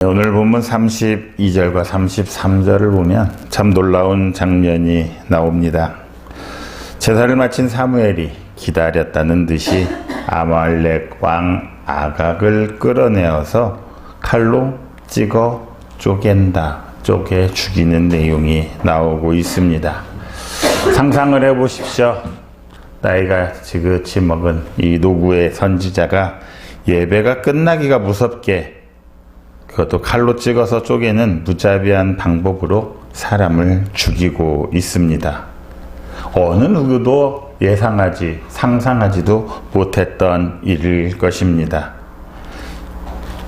오늘 본문 32절과 33절을 보면 참 놀라운 장면이 나옵니다. 제사를 마친 사무엘이 기다렸다는 듯이 아말렉 왕 아각을 끌어내어서 칼로 찍어 쪼개 죽이는 내용이 나오고 있습니다. 상상을 해보십시오. 나이가 지긋이 먹은 이 노구의 선지자가 예배가 끝나기가 무섭게 그것도 칼로 찍어서 쪼개는 무자비한 방법으로 사람을 죽이고 있습니다. 어느 누구도 예상하지 상상하지도 못했던 일일 것입니다.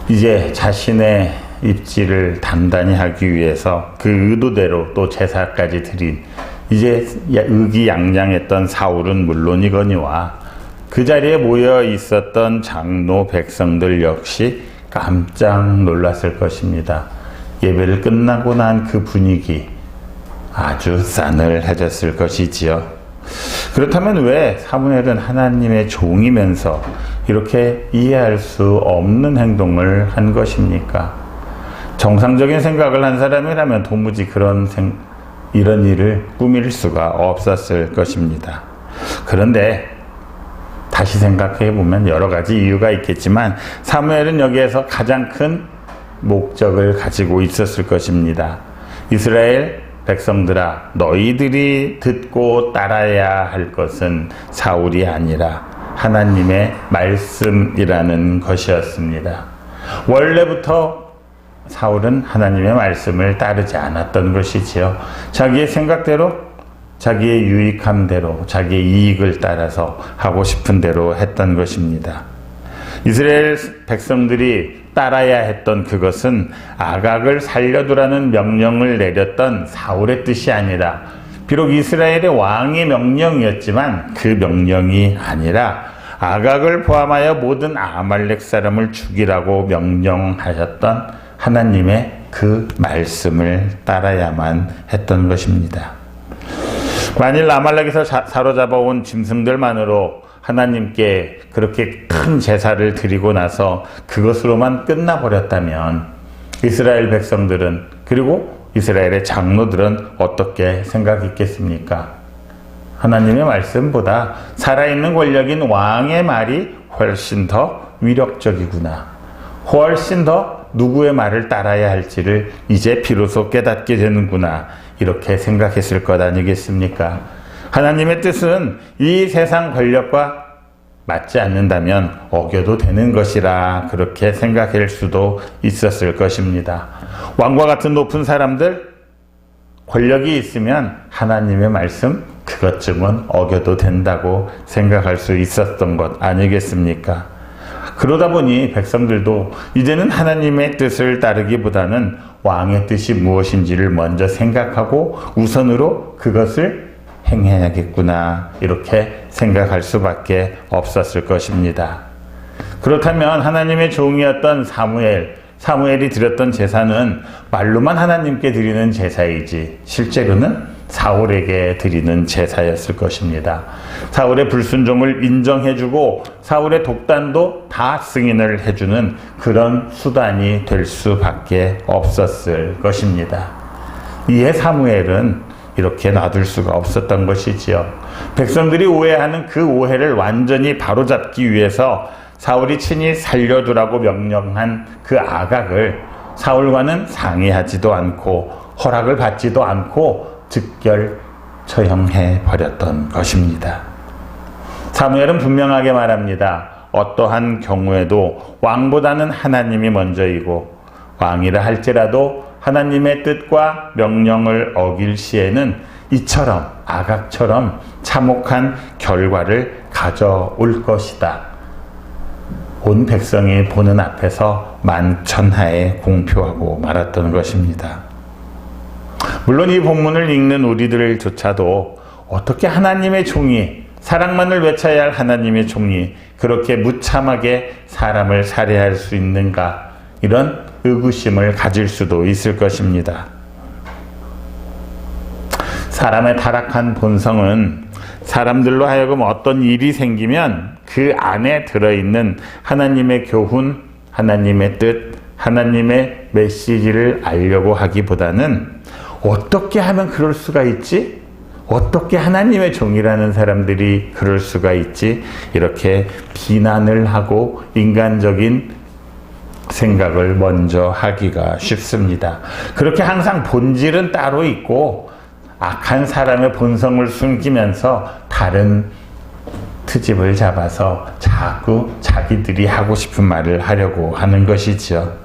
이제 자신의 입지를 단단히 하기 위해서 그 의도대로 또 제사까지 드린 이제 의기양양했던 사울은 물론이거니와 그 자리에 모여 있었던 장로 백성들 역시 깜짝 놀랐을 것입니다. 예배를 끝나고 난 그 분위기 아주 싸늘해졌을 것이지요. 그렇다면 왜 사무엘은 하나님의 종이면서 이렇게 이해할 수 없는 행동을 한 것입니까? 정상적인 생각을 한 사람이라면 도무지 이런 일을 꾸밀 수가 없었을 것입니다. 그런데 다시 생각해 보면 여러 가지 이유가 있겠지만 사무엘은 여기에서 가장 큰 목적을 가지고 있었을 것입니다. 이스라엘 백성들아, 너희들이 듣고 따라야 할 것은 사울이 아니라 하나님의 말씀이라는 것이었습니다. 원래부터 사울은 하나님의 말씀을 따르지 않았던 것이지요. 자기의 생각대로, 자기의 유익함대로, 자기의 이익을 따라서 하고 싶은 대로 했던 것입니다. 이스라엘 백성들이 따라야 했던 그것은 아각을 살려두라는 명령을 내렸던 사울의 뜻이 아니라, 비록 이스라엘의 왕의 명령이었지만 그 명령이 아니라 아각을 포함하여 모든 아말렉 사람을 죽이라고 명령하셨던 하나님의 그 말씀을 따라야만 했던 것입니다. 만일 아말렉에서 사로잡아온 짐승들만으로 하나님께 그렇게 큰 제사를 드리고 나서 그것으로만 끝나버렸다면 이스라엘 백성들은, 그리고 이스라엘의 장로들은 어떻게 생각했겠습니까? 하나님의 말씀보다 살아있는 권력인 왕의 말이 훨씬 더 위력적이구나, 훨씬 더 누구의 말을 따라야 할지를 이제 비로소 깨닫게 되는구나, 이렇게 생각했을 것 아니겠습니까? 하나님의 뜻은 이 세상 권력과 맞지 않는다면 어겨도 되는 것이라 그렇게 생각할 수도 있었을 것입니다. 왕과 같은 높은 사람들, 권력이 있으면 하나님의 말씀 그것쯤은 어겨도 된다고 생각할 수 있었던 것 아니겠습니까? 그러다 보니 백성들도 이제는 하나님의 뜻을 따르기보다는 왕의 뜻이 무엇인지를 먼저 생각하고 우선으로 그것을 행해야겠구나, 이렇게 생각할 수밖에 없었을 것입니다. 그렇다면 하나님의 종이었던 사무엘이 드렸던 제사는 말로만 하나님께 드리는 제사이지 실제로는 사울에게 드리는 제사였을 것입니다. 사울의 불순종을 인정해주고 사울의 독단도 다 승인을 해주는 그런 수단이 될 수밖에 없었을 것입니다. 이에 사무엘은 이렇게 놔둘 수가 없었던 것이지요. 백성들이 오해하는 그 오해를 완전히 바로잡기 위해서 사울이 친히 살려두라고 명령한 그 아각을 사울과는 상의하지도 않고 허락을 받지도 않고 즉결 처형해 버렸던 것입니다. 사무엘은 분명하게 말합니다. 어떠한 경우에도 왕보다는 하나님이 먼저이고 왕이라 할지라도 하나님의 뜻과 명령을 어길 시에는 이처럼 아각처럼 참혹한 결과를 가져올 것이다. 온 백성이 보는 앞에서 만천하에 공표하고 말았던 것입니다. 물론 이 본문을 읽는 우리들조차도 어떻게 하나님의 종이, 사랑만을 외쳐야 할 하나님의 종이 그렇게 무참하게 사람을 살해할 수 있는가, 이런 의구심을 가질 수도 있을 것입니다. 사람의 타락한 본성은 사람들로 하여금 어떤 일이 생기면 그 안에 들어있는 하나님의 교훈, 하나님의 뜻, 하나님의 메시지를 알려고 하기보다는 어떻게 하면 그럴 수가 있지? 어떻게 하나님의 종이라는 사람들이 그럴 수가 있지? 이렇게 비난을 하고 인간적인 생각을 먼저 하기가 쉽습니다. 그렇게 항상 본질은 따로 있고 악한 사람의 본성을 숨기면서 다른 트집을 잡아서 자꾸 자기들이 하고 싶은 말을 하려고 하는 것이지요.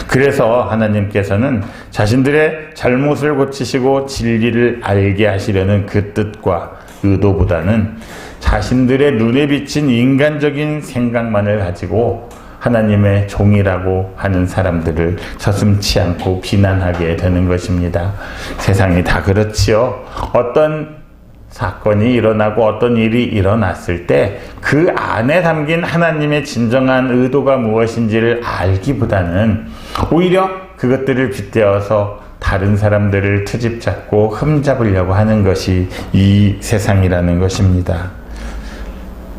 그래서 하나님께서는 자신들의 잘못을 고치시고 진리를 알게 하시려는 그 뜻과 의도보다는 자신들의 눈에 비친 인간적인 생각만을 가지고 하나님의 종이라고 하는 사람들을 서슴지 않고 비난하게 되는 것입니다. 세상이 다 그렇지요. 어떤 사건이 일어나고 어떤 일이 일어났을 때 그 안에 담긴 하나님의 진정한 의도가 무엇인지를 알기보다는 오히려 그것들을 빗대어서 다른 사람들을 트집 잡고 흠잡으려고 하는 것이 이 세상이라는 것입니다.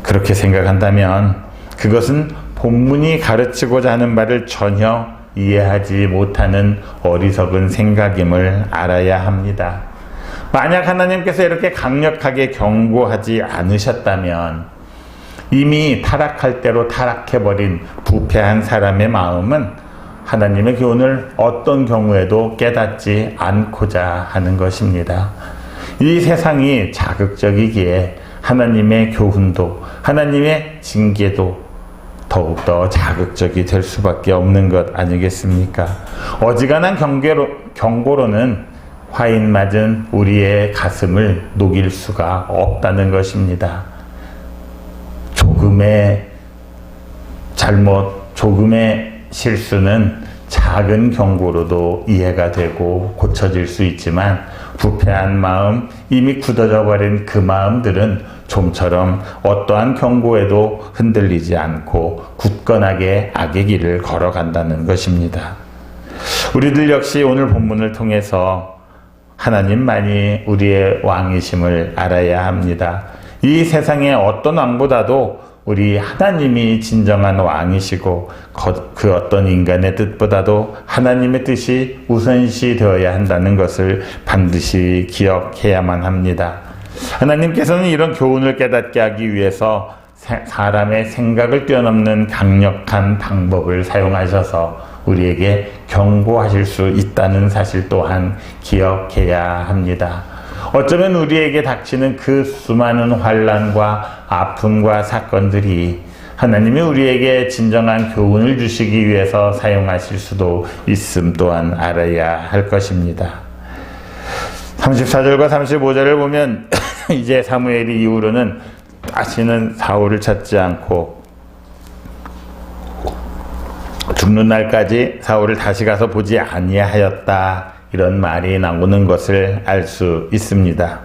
그렇게 생각한다면 그것은 본문이 가르치고자 하는 바를 전혀 이해하지 못하는 어리석은 생각임을 알아야 합니다. 만약 하나님께서 이렇게 강력하게 경고하지 않으셨다면 이미 타락할 대로 타락해버린 부패한 사람의 마음은 하나님의 교훈을 어떤 경우에도 깨닫지 않고자 하는 것입니다. 이 세상이 자극적이기에 하나님의 교훈도 하나님의 징계도 더욱더 자극적이 될 수밖에 없는 것 아니겠습니까? 어지간한 경고로는 화인 맞은 우리의 가슴을 녹일 수가 없다는 것입니다. 조금의 잘못, 조금의 실수는 작은 경고로도 이해가 되고 고쳐질 수 있지만 부패한 마음, 이미 굳어져 버린 그 마음들은 좀처럼 어떠한 경고에도 흔들리지 않고 굳건하게 악의 길을 걸어간다는 것입니다. 우리들 역시 오늘 본문을 통해서 하나님만이 우리의 왕이심을 알아야 합니다. 이 세상의 어떤 왕보다도 우리 하나님이 진정한 왕이시고 그 어떤 인간의 뜻보다도 하나님의 뜻이 우선시 되어야 한다는 것을 반드시 기억해야만 합니다. 하나님께서는 이런 교훈을 깨닫게 하기 위해서 사람의 생각을 뛰어넘는 강력한 방법을 사용하셔서 우리에게 경고하실 수 있다는 사실 또한 기억해야 합니다. 어쩌면 우리에게 닥치는 그 수많은 환난과 아픔과 사건들이 하나님이 우리에게 진정한 교훈을 주시기 위해서 사용하실 수도 있음 또한 알아야 할 것입니다. 34절과 35절을 보면 이제 사무엘이 이후로는 다시는 사울을 찾지 않고 죽는 날까지 사울을 다시 가서 보지 아니하였다, 이런 말이 나오는 것을 알 수 있습니다.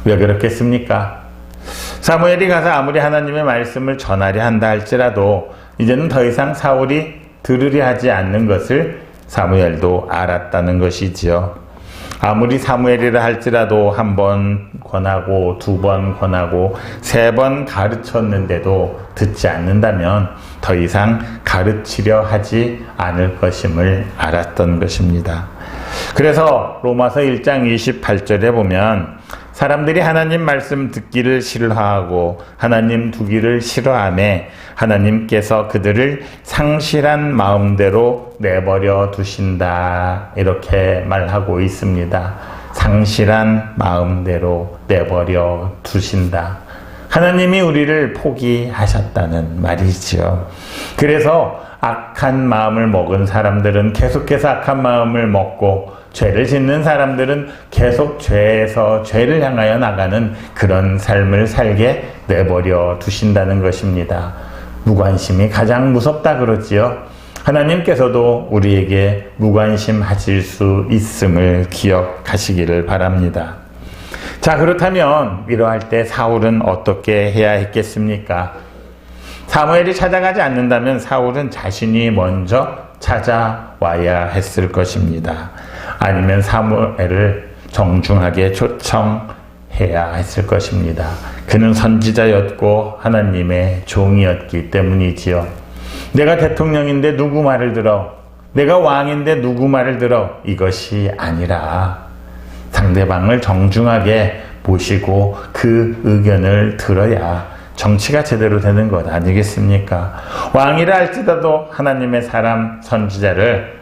왜 그렇겠습니까? 사무엘이 가서 아무리 하나님의 말씀을 전하려 한다 할지라도 이제는 더 이상 사울이 들으려 하지 않는 것을 사무엘도 알았다는 것이지요. 아무리 사무엘이라 할지라도 한 번 권하고 두 번 권하고 세 번 가르쳤는데도 듣지 않는다면 더 이상 가르치려 하지 않을 것임을 알았던 것입니다. 그래서 로마서 1장 28절에 보면 사람들이 하나님 말씀 듣기를 싫어하고 하나님 두기를 싫어하매 하나님께서 그들을 상실한 마음대로 내버려 두신다, 이렇게 말하고 있습니다. 상실한 마음대로 내버려 두신다. 하나님이 우리를 포기하셨다는 말이지요. 그래서 악한 마음을 먹은 사람들은 계속해서 악한 마음을 먹고 죄를 짓는 사람들은 계속 죄에서 죄를 향하여 나가는 그런 삶을 살게 내버려 두신다는 것입니다. 무관심이 가장 무섭다 그러지요. 하나님께서도 우리에게 무관심하실 수 있음을 기억하시기를 바랍니다. 자, 그렇다면 이러할 때 사울은 어떻게 해야 했겠습니까? 사무엘이 찾아가지 않는다면 사울은 자신이 먼저 찾아와야 했을 것입니다. 아니면 사무엘을 정중하게 초청해야 했을 것입니다. 그는 선지자였고 하나님의 종이었기 때문이지요. 내가 대통령인데 누구 말을 들어? 내가 왕인데 누구 말을 들어? 이것이 아니라 상대방을 정중하게 모시고 그 의견을 들어야 정치가 제대로 되는 것 아니겠습니까? 왕이라 할지라도 하나님의 사람 선지자를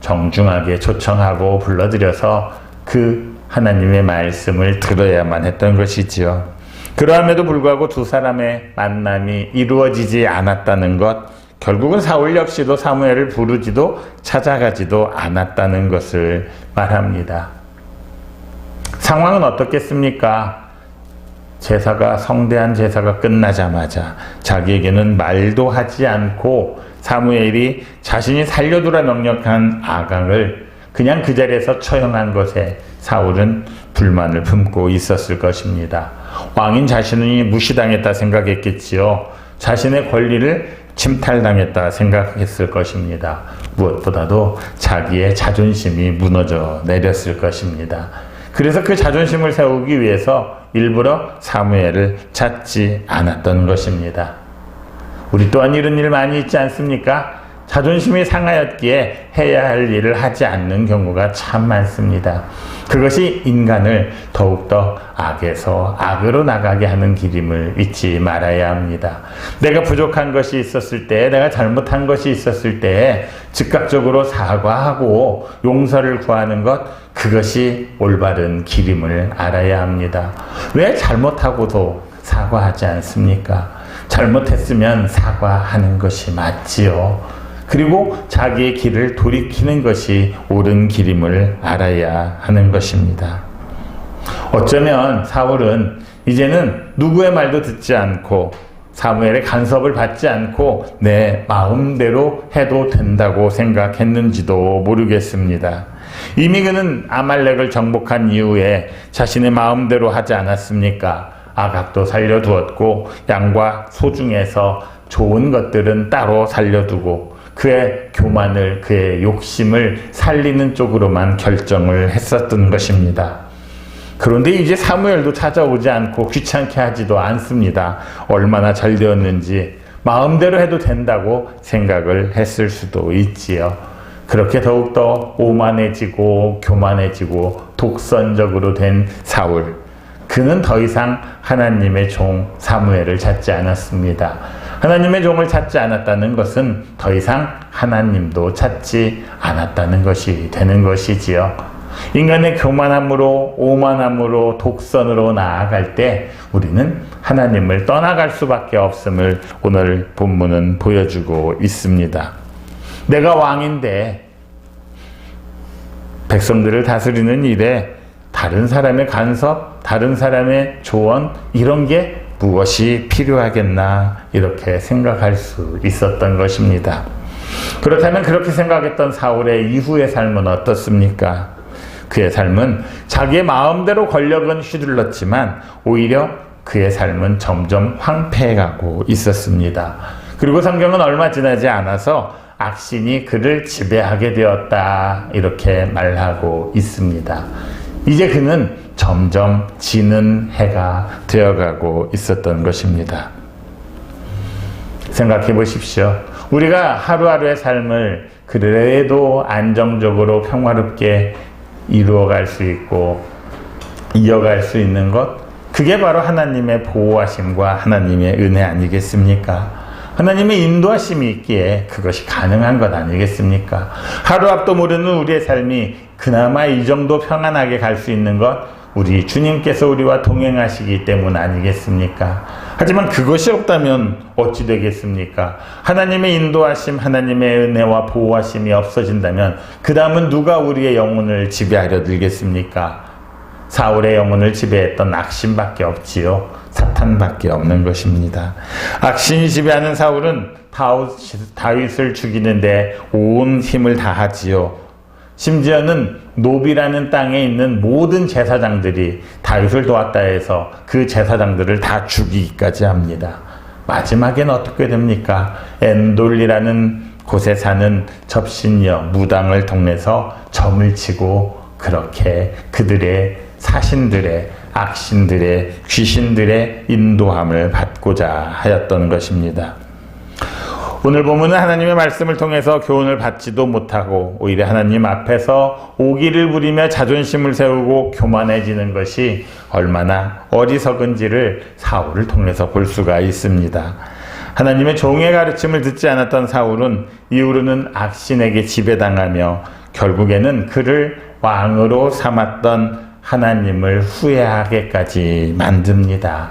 정중하게 초청하고 불러들여서 그 하나님의 말씀을 들어야만 했던 것이지요. 그러함에도 불구하고 두 사람의 만남이 이루어지지 않았다는 것, 결국은 사울 역시도 사무엘을 부르지도 찾아가지도 않았다는 것을 말합니다. 상황은 어떻겠습니까? 성대한 제사가 끝나자마자 자기에게는 말도 하지 않고 사무엘이 자신이 살려두라 명령한 아강을 그냥 그 자리에서 처형한 것에 사울은 불만을 품고 있었을 것입니다. 왕인 자신이 무시당했다 생각했겠지요. 자신의 권리를 침탈당했다 생각했을 것입니다. 무엇보다도 자기의 자존심이 무너져 내렸을 것입니다. 그래서 그 자존심을 세우기 위해서 일부러 사무엘을 찾지 않았던 것입니다. 우리 또한 이런 일 많이 있지 않습니까? 자존심이 상하였기에 해야 할 일을 하지 않는 경우가 참 많습니다. 그것이 인간을 더욱더 악에서 악으로 나가게 하는 길임을 잊지 말아야 합니다. 내가 부족한 것이 있었을 때, 내가 잘못한 것이 있었을 때 즉각적으로 사과하고 용서를 구하는 것, 그것이 올바른 길임을 알아야 합니다. 왜 잘못하고도 사과하지 않습니까? 잘못했으면 사과하는 것이 맞지요. 그리고 자기의 길을 돌이키는 것이 옳은 길임을 알아야 하는 것입니다. 어쩌면 사울은 이제는 누구의 말도 듣지 않고 사무엘의 간섭을 받지 않고 내 마음대로 해도 된다고 생각했는지도 모르겠습니다. 이미 그는 아말렉을 정복한 이후에 자신의 마음대로 하지 않았습니까? 아각도 살려두었고 양과 소 중에서 좋은 것들은 따로 살려두고 그의 교만을, 그의 욕심을 살리는 쪽으로만 결정을 했었던 것입니다. 그런데 이제 사무엘도 찾아오지 않고 귀찮게 하지도 않습니다. 얼마나 잘 되었는지 마음대로 해도 된다고 생각을 했을 수도 있지요. 그렇게 더욱더 오만해지고 교만해지고 독선적으로 된 사울. 그는 더 이상 하나님의 종 사무엘을 찾지 않았습니다. 하나님의 종을 찾지 않았다는 것은 더 이상 하나님도 찾지 않았다는 것이 되는 것이지요. 인간의 교만함으로, 오만함으로, 독선으로 나아갈 때 우리는 하나님을 떠나갈 수밖에 없음을 오늘 본문은 보여주고 있습니다. 내가 왕인데 백성들을 다스리는 일에 다른 사람의 간섭, 다른 사람의 조언, 이런 게 무엇이 필요하겠나 이렇게 생각할 수 있었던 것입니다. 그렇다면 그렇게 생각했던 사울의 이후의 삶은 어떻습니까? 그의 삶은 자기의 마음대로 권력은 휘둘렀지만 오히려 그의 삶은 점점 황폐해가고 있었습니다. 그리고 성경은 얼마 지나지 않아서 악신이 그를 지배하게 되었다 이렇게 말하고 있습니다. 이제 그는 점점 지는 해가 되어가고 있었던 것입니다. 생각해 보십시오. 우리가 하루하루의 삶을 그래도 안정적으로 평화롭게 이루어갈 수 있고 이어갈 수 있는 것, 그게 바로 하나님의 보호하심과 하나님의 은혜 아니겠습니까? 하나님의 인도하심이 있기에 그것이 가능한 것 아니겠습니까? 하루 앞도 모르는 우리의 삶이 그나마 이 정도 평안하게 갈 수 있는 것, 우리 주님께서 우리와 동행하시기 때문 아니겠습니까? 하지만 그것이 없다면 어찌 되겠습니까? 하나님의 인도하심, 하나님의 은혜와 보호하심이 없어진다면 그 다음은 누가 우리의 영혼을 지배하려 들겠습니까? 사울의 영혼을 지배했던 악신밖에 없지요. 사탄밖에 없는 것입니다. 악신이 지배하는 사울은 다윗을 죽이는데 온 힘을 다하지요. 심지어는 노비라는 땅에 있는 모든 제사장들이 다윗을 도왔다 해서 그 제사장들을 다 죽이기까지 합니다. 마지막엔 어떻게 됩니까? 엔돌리라는 곳에 사는 접신여 무당을 통해서 점을 치고 그렇게 그들의 사신들의 악신들의 귀신들의 인도함을 받고자 하였던 것입니다. 오늘 보면은 하나님의 말씀을 통해서 교훈을 받지도 못하고 오히려 하나님 앞에서 오기를 부리며 자존심을 세우고 교만해지는 것이 얼마나 어리석은지를 사울을 통해서 볼 수가 있습니다. 하나님의 종의 가르침을 듣지 않았던 사울은 이후로는 악신에게 지배당하며 결국에는 그를 왕으로 삼았던 하나님을 후회하게까지 만듭니다.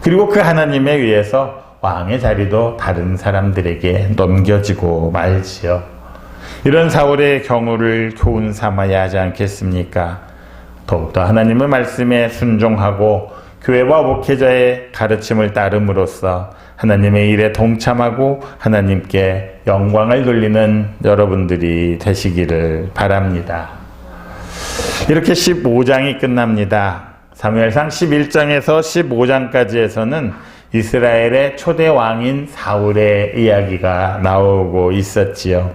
그리고 그 하나님에 의해서 왕의 자리도 다른 사람들에게 넘겨지고 말지요. 이런 사울의 경우를 교훈 삼아야 하지 않겠습니까? 더욱더 하나님의 말씀에 순종하고 교회와 목회자의 가르침을 따름으로써 하나님의 일에 동참하고 하나님께 영광을 돌리는 여러분들이 되시기를 바랍니다. 이렇게 15장이 끝납니다. 사무엘상 11장에서 15장까지에서는 이스라엘의 초대 왕인 사울의 이야기가 나오고 있었지요.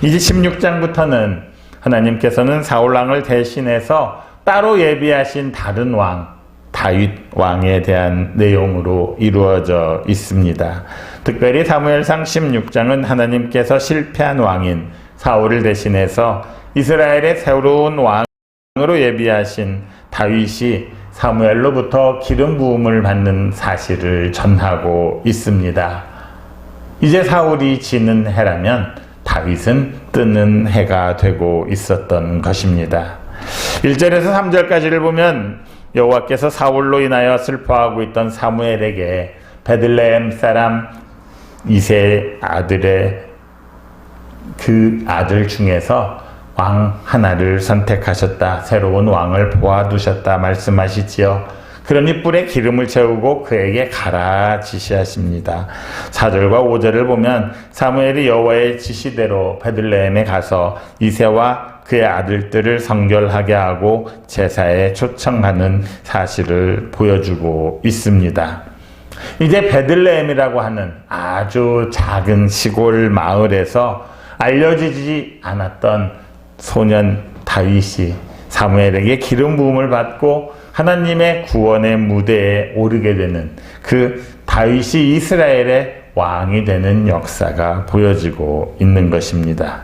이제 16장부터는 하나님께서는 사울 왕을 대신해서 따로 예비하신 다른 왕, 다윗 왕에 대한 내용으로 이루어져 있습니다. 특별히 사무엘상 16장은 하나님께서 실패한 왕인 사울을 대신해서 이스라엘의 새로운 왕으로 예비하신 다윗이 사무엘로부터 기름 부음을 받는 사실을 전하고 있습니다. 이제 사울이 지는 해라면 다윗은 뜨는 해가 되고 있었던 것입니다. 1절에서 3절까지를 보면 여호와께서 사울로 인하여 슬퍼하고 있던 사무엘에게 베들레헴 사람 이세 아들의 그 아들 중에서 왕 하나를 선택하셨다. 새로운 왕을 보아두셨다 말씀하시지요. 그러니 뿔에 기름을 채우고 그에게 가라 지시하십니다. 4절과 5절을 보면 사무엘이 여호와의 지시대로 베들레헴에 가서 이새와 그의 아들들을 성결하게 하고 제사에 초청하는 사실을 보여주고 있습니다. 이제 베들레헴이라고 하는 아주 작은 시골 마을에서 알려지지 않았던 소년 다윗이 사무엘에게 기름 부음을 받고 하나님의 구원의 무대에 오르게 되는 그 다윗이 이스라엘의 왕이 되는 역사가 보여지고 있는 것입니다.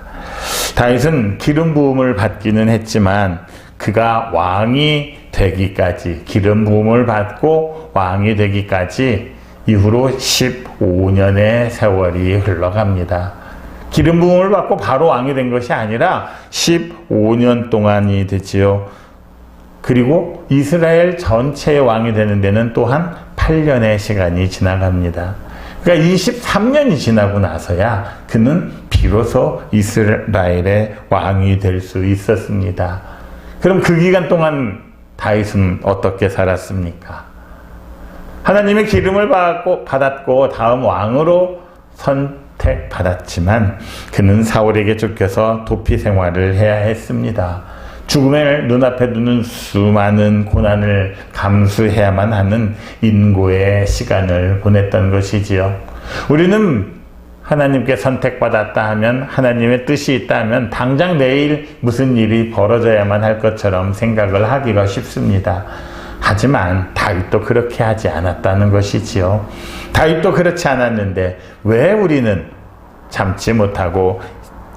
다윗은 기름 부음을 받기는 했지만 그가 왕이 되기까지 기름 부음을 받고 왕이 되기까지 이후로 15년의 세월이 흘러갑니다. 기름 부음을 받고 바로 왕이 된 것이 아니라 15년 동안이 되지요. 그리고 이스라엘 전체의 왕이 되는 데는 또한 8년의 시간이 지나갑니다. 그러니까 23년이 지나고 나서야 그는 비로소 이스라엘의 왕이 될 수 있었습니다. 그럼 그 기간 동안 다윗은 어떻게 살았습니까? 하나님의 기름을 받았고 다음 왕으로 선택받았지만 그는 사울에게 쫓겨서 도피 생활을 해야 했습니다. 죽음을 눈앞에 두는 수많은 고난을 감수해야만 하는 인고의 시간을 보냈던 것이지요. 우리는 하나님께 선택받았다 하면 하나님의 뜻이 있다 하면 당장 내일 무슨 일이 벌어져야만 할 것처럼 생각을 하기가 쉽습니다. 하지만 다윗도 그렇게 하지 않았다는 것이지요. 다윗도 그렇지 않았는데 왜 우리는 참지 못하고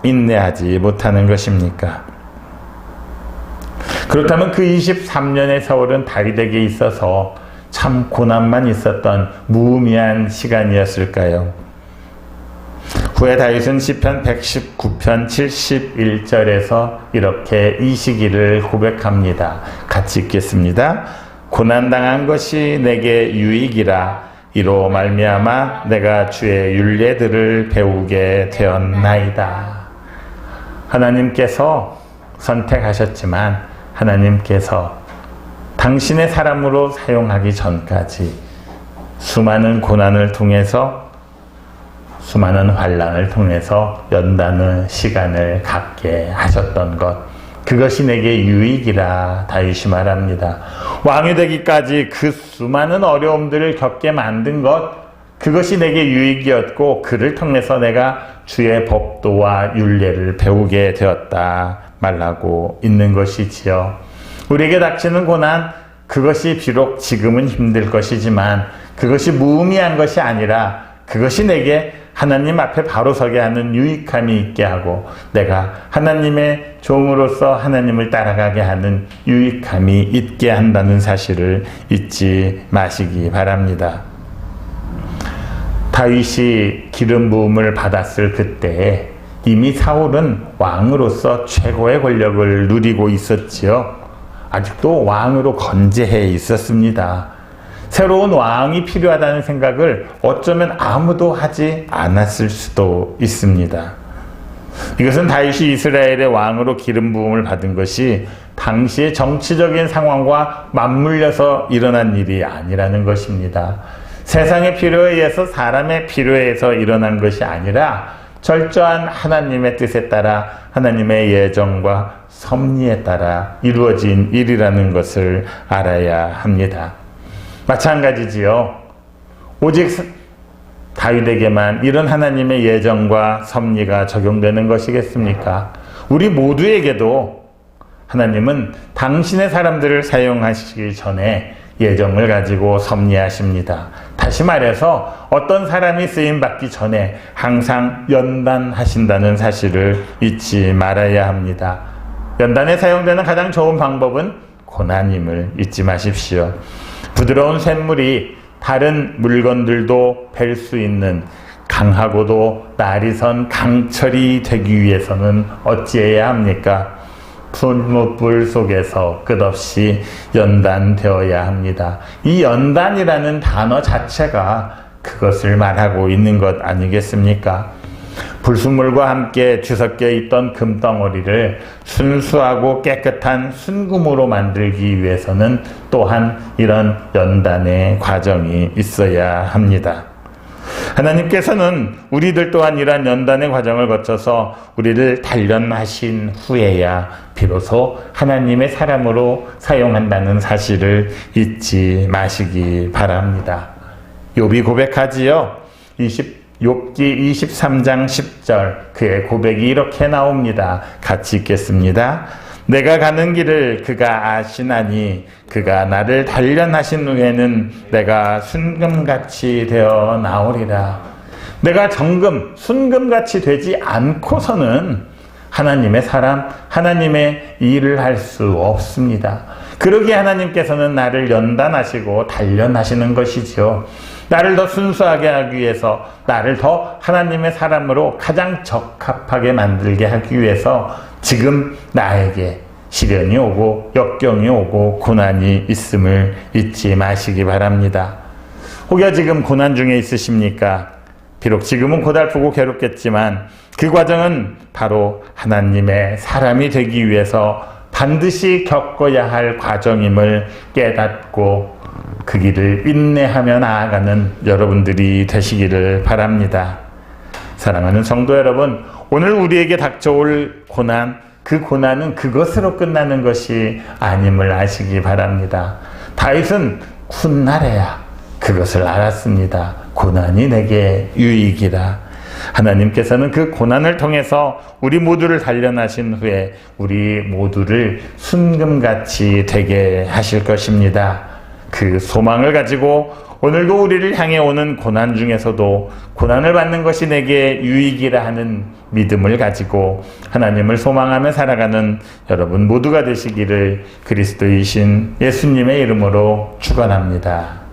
인내하지 못하는 것입니까? 그렇다면 그 23년의 세월은 다윗에게 있어서 참 고난만 있었던 무의미한 시간이었을까요? 후에 다윗은 시편 119편 71절에서 이렇게 이 시기를 고백합니다. 같이 읽겠습니다. 고난당한 것이 내게 유익이라 이로 말미암아 내가 주의 율례들을 배우게 되었나이다. 하나님께서 선택하셨지만 하나님께서 당신의 사람으로 사용하기 전까지 수많은 고난을 통해서 수많은 환난을 통해서 연단의 시간을 갖게 하셨던 것, 그것이 내게 유익이라 다윗이 말합니다. 왕이 되기까지 그 수많은 어려움들을 겪게 만든 것, 그것이 내게 유익이었고 그를 통해서 내가 주의 법도와 율례를 배우게 되었다 말하고 있는 것이지요. 우리에게 닥치는 고난, 그것이 비록 지금은 힘들 것이지만 그것이 무의미한 것이 아니라 그것이 내게 하나님 앞에 바로 서게 하는 유익함이 있게 하고 내가 하나님의 종으로서 하나님을 따라가게 하는 유익함이 있게 한다는 사실을 잊지 마시기 바랍니다. 다윗이 기름 부음을 받았을 그때 이미 사울은 왕으로서 최고의 권력을 누리고 있었지요. 아직도 왕으로 건재해 있었습니다. 새로운 왕이 필요하다는 생각을 어쩌면 아무도 하지 않았을 수도 있습니다. 이것은 다윗이 이스라엘의 왕으로 기름 부음을 받은 것이 당시의 정치적인 상황과 맞물려서 일어난 일이 아니라는 것입니다. 세상의 필요에 의해서 사람의 필요에 의해서 일어난 것이 아니라 철저한 하나님의 뜻에 따라 하나님의 예정과 섭리에 따라 이루어진 일이라는 것을 알아야 합니다. 마찬가지지요. 오직 다윗에게만 이런 하나님의 예정과 섭리가 적용되는 것이겠습니까? 우리 모두에게도 하나님은 당신의 사람들을 사용하시기 전에 예정을 가지고 섭리하십니다. 다시 말해서 어떤 사람이 쓰임받기 전에 항상 연단하신다는 사실을 잊지 말아야 합니다. 연단에 사용되는 가장 좋은 방법은 고난임을 잊지 마십시오. 부드러운 샘물이 다른 물건들도 벨 수 있는 강하고도 날이 선 강철이 되기 위해서는 어찌해야 합니까? 풀무불 속에서 끝없이 연단되어야 합니다. 이 연단이라는 단어 자체가 그것을 말하고 있는 것 아니겠습니까? 불순물과 함께 뒤섞여 있던 금덩어리를 순수하고 깨끗한 순금으로 만들기 위해서는 또한 이런 연단의 과정이 있어야 합니다. 하나님께서는 우리들 또한 이러한 연단의 과정을 거쳐서 우리를 단련하신 후에야 비로소 하나님의 사람으로 사용한다는 사실을 잊지 마시기 바랍니다. 욥이 고백하지요. 욥기 23장 10절 그의 고백이 이렇게 나옵니다. 같이 읽겠습니다. 내가 가는 길을 그가 아시나니 그가 나를 단련하신 후에는 내가 순금같이 되어 나오리라. 내가 정금, 순금같이 되지 않고서는 하나님의 사람, 하나님의 일을 할 수 없습니다. 그러기에 하나님께서는 나를 연단하시고 단련하시는 것이죠. 나를 더 순수하게 하기 위해서, 나를 더 하나님의 사람으로 가장 적합하게 만들게 하기 위해서 지금 나에게 시련이 오고 역경이 오고 고난이 있음을 잊지 마시기 바랍니다. 혹여 지금 고난 중에 있으십니까? 비록 지금은 고달프고 괴롭겠지만 그 과정은 바로 하나님의 사람이 되기 위해서 반드시 겪어야 할 과정임을 깨닫고 그 길을 인내하며 나아가는 여러분들이 되시기를 바랍니다. 사랑하는 성도 여러분, 오늘 우리에게 닥쳐올 고난, 그 고난은 그것으로 끝나는 것이 아님을 아시기 바랍니다. 다윗은 훗날에야 그것을 알았습니다. 고난이 내게 유익이라. 하나님께서는 그 고난을 통해서 우리 모두를 단련하신 후에 우리 모두를 순금같이 되게 하실 것입니다. 그 소망을 가지고 오늘도 우리를 향해 오는 고난 중에서도 고난을 받는 것이 내게 유익이라 하는 믿음을 가지고 하나님을 소망하며 살아가는 여러분 모두가 되시기를 그리스도이신 예수님의 이름으로 축원합니다.